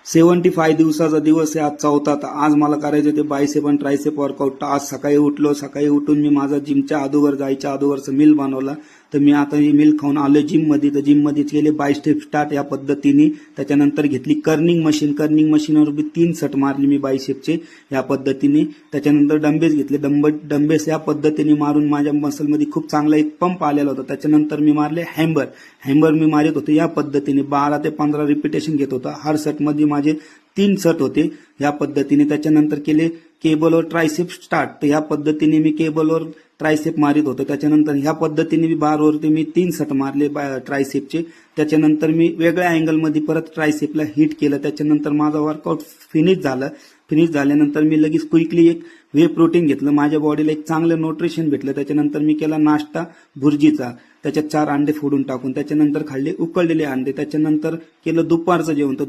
75 दिवसाचा दिवस आहे आजचा होता. तर आज मला करायचे होते बायसेप आणि ट्रायसेप वर्कआउट. आज सकाळी उठून मी माझा जिमच्या अगोदर जायच्या अगोदरचं मील बनवला. तर मी आता ही मील खाऊन आलोय जिममध्ये. तर जिममध्ये केले बायसेप स्टार्ट या पद्धतीने. त्याच्यानंतर घेतली कर्निंग मशीनवर मी 3 सट मारली मी बायसेपचे या पद्धतीने. त्याच्यानंतर डंबेस घेतले. डंबेस या पद्धतीने मारून माझ्या मसलमध्ये खूप चांगला एक पंप आलेला होता. त्याच्यानंतर मी मारले हॅम्बर मी मारत होते या पद्धतीने 12 ते 15 रिपिटेशन घेत होता. हर सटमध्ये माझे 3 सट होते या पद्धतीने. त्याच्यानंतर केले केबलवर ट्रायसेप स्टार्ट. तर या पद्धतीने मी केबलवर ट्रायसेप मारित होतो. त्याच्यानंतर ह्या पद्धतीने मी बारवरती मी 3 सट मारले ट्रायसेपचे. त्याच्यानंतर मी वेगळ्या अँगलमध्ये परत ट्रायसेपला हिट केलं. त्याच्यानंतर माझा वर्कआउट फिनिश झाल्यानंतर मी लगेच क्विकली एक व्हे प्रोटीन घेतलं. माझ्या बॉडीला एक चांगलं न्यूट्रिशन भेटलं. त्याच्यानंतर मी केला नाश्ता भुर्जीचा. त्याच्यात 4 अंडे फोडून टाकून. त्याच्यानंतर खाल्ले उकळलेले अंडे. त्याच्यानंतर केलं दुपारचं जेवण. तर